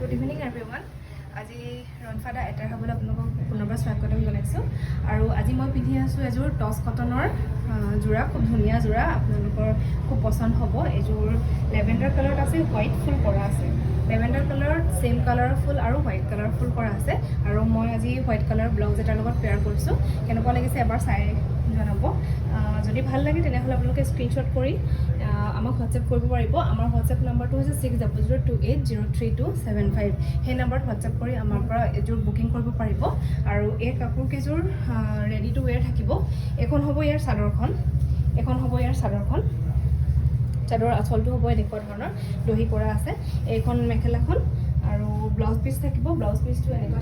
good evening everyone আজি ৰনফাদা এটাৰ হাবলে আপোনালোকক পুনৰবাৰ স্বাগতম জনাইছোঁ আৰু আজি মই পিন্ধি আছোঁ এযোৰ টছ কটনৰ যোৰা খুব ধুনীয়া যোৰা আপোনালোকৰ খুব পচন্দ হ'ব এইযোৰ লেভেণ্ডাৰ কালাৰত আছে হোৱাইট ফুল কৰা আছে লেভেণ্ডাৰ কালাৰত সেম কালাৰৰ ফুল আৰু হোৱাইট কালাৰৰ ফুল কৰা আছে আৰু মই আজি হোৱাইট কালাৰ ব্লাউজ এটাৰ লগত পেয়াৰ কৰিছোঁ কেনেকুৱা লাগিছে এবাৰ চাই জনাব যদি ভাল লাগে তেনেহ'লে আপোনালোকে স্ক্ৰীনশ্বট কৰি আমাক হোৱাটছএপ কৰিব পাৰিব আমাৰ হোৱাটছএপ নম্বৰটো হৈছে 6002280327 সেই নম্বৰত হোৱাটছএপ কৰি আমাৰ পৰা এযোৰ বুকিং কৰিব পাৰিব আৰু এই কাপোৰকেইযোৰ ৰেডি টু ৱেৰ থাকিব এখন হ'ব ইয়াৰ চাদৰখন চাদৰ আঁচলটো হ'ব এনেকুৱা ধৰণৰ দহি কৰা আছে এইখন মেখেলাখন আৰু ব্লাউজ পিচ থাকিব ব্লাউজ পিচটো এনেকুৱা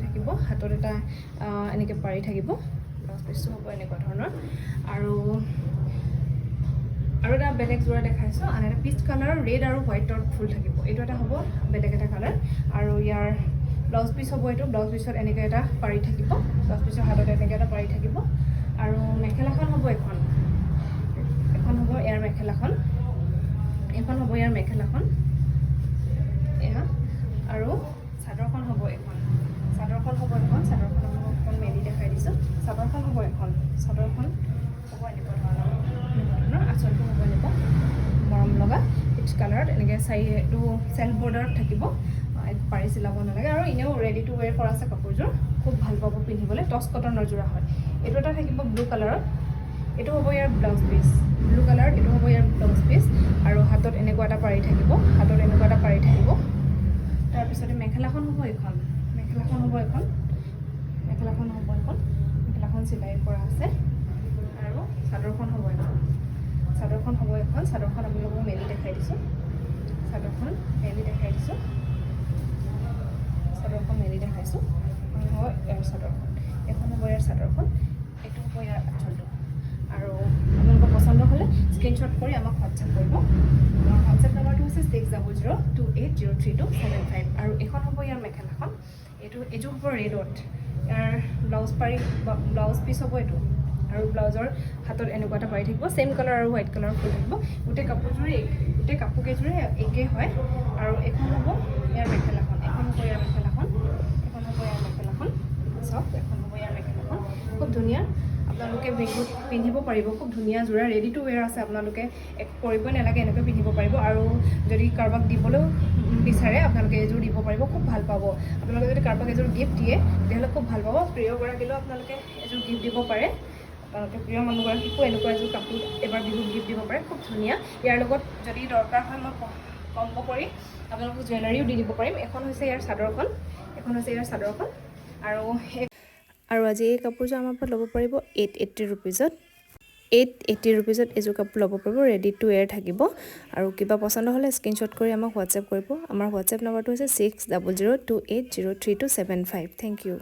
থাকিব হাতত এটা এনেকৈ পাৰি থাকিব ব্লাউজ পিচটো হ'ব এনেকুৱা ধৰণৰ আৰু এটা বেলেগ যোৰা দেখাইছোঁ আন এটা পিচ কালাৰ ৰেড আৰু হোৱাইটৰ ফুল থাকিব এইটো এটা হ'ব বেলেগ এটা কালাৰ আৰু ইয়াৰ ব্লাউজ পিচ হ'ব এইটো ব্লাউজ পিচত এনেকৈ এটা পাৰি থাকিব ব্লাউজ পিচৰ হাতত এনেকৈ এটা পাৰি থাকিব আৰু মেখেলাখন হ'ব এখন হ'ব ইয়াৰ মেখেলাখন এয়া আৰু চাদৰখন হ'ব এখন চাদৰখন মেলি দেখাই দিছোঁ চাদৰখন হ'ব এনেকুৱা ধৰণৰ আঁচলটো হ'ব এনেকুৱা মৰম লগা পিচ কালাৰত এনেকৈ এইটো চেল্ফ বৰ্ডাৰত থাকিব পাৰি চিলাব নালাগে আৰু এনেও ৰেডি টু ৱেৰ কৰা আছে কাপোৰযোৰ খুব ভাল পাব পিন্ধিবলৈ টছ কটনৰ যোৰা হয় এইটো এটা থাকিব ব্লু কালাৰত এইটো হ'ব ইয়াৰ ব্লাউজ পিচ ব্লু কালাৰত এইটো হ'ব ইয়াৰ ব্লাউজ পিচ আৰু হাতত এনেকুৱা এটা পাৰি থাকিব তাৰপিছতে মেখেলাখন হ'ব এখন চিলাই কৰা আছে আৰু চাদৰখন হ'ব এখন আপোনালোকক মেলি দেখাই দিছোঁ চাদৰখন মেলি দেখাইছোঁ হ'ব ইয়াৰ চাদৰখন এখন হ'ব ইয়াৰ চাদৰখন এইটো হ'ব ইয়াৰ আঁচলটো আৰু আপোনালোকৰ পচন্দ হ'লে স্ক্ৰীনশ্বট কৰি আমাক হোৱাটছএপ কৰিব আমাৰ হোৱাটছএপ নম্বৰটো হৈছে 6002280327 আৰু এখন হ'ব ইয়াৰ মেখেলাখন এইযোৰ হ'ব ৰেডত ইয়াৰ ব্লাউজ পিচ হ'ব এইটো আৰু ব্লাউজৰ হাতত এনেকুৱা এটা পাৰি থাকিব ছেইম কালাৰ আৰু হোৱাইট কালাৰৰ ফুল থাকিব গোটেই কাপোৰকেইযোৰে একেই হয় আৰু এখন হ'ব ইয়াৰ মেখেলাখন খুব ধুনীয়া আপোনালোকে বিহুত পিন্ধিব পাৰিব খুব ধুনীয়া যোৰা ৰেডি টু ৱেৰ আছে আপোনালোকে একো কৰিবই নালাগে এনেকৈ পিন্ধিব পাৰিব আৰু যদি কাৰোবাক দিবলৈও বিচাৰে আপোনালোকে এযোৰ দিব পাৰিব খুব ভাল পাব আপোনালোকে যদি কাৰোবাক এযোৰ গিফ্ট দিয়ে তেতিয়াহ'লে খুব ভাল পাব প্ৰিয়গৰাকীলৈও আপোনালোকে এযোৰ গিফ্ট দিব পাৰে আপোনালোকে প্ৰিয় মানুহগৰাকীকো এনেকুৱা এযোৰ কাপোৰ এবাৰ বিহুত গিফ্ট দিব পাৰে খুব ধুনীয়া ইয়াৰ লগত যদি দৰকাৰ হয় মই কম্ব কৰি আপোনালোকক জুৱেলাৰীও দি দিব পাৰিম এখন হৈছে ইয়াৰ চাদৰখন আৰু আজি এই কাপোৰযোৰ আমাৰ পৰা ল'ব পাৰিব 880 ৰুপিজত এযোৰ কাপোৰ ল'ব পাৰিব ৰেডি টু ৱেৰ থাকিব আৰু কিবা পচন্দ হ'লে স্ক্ৰীনশ্বট কৰি আমাক হোৱাটছএপ কৰিব আমাৰ হোৱাটছএপ নম্বৰটো হৈছে 6002803275 থেংক ইউ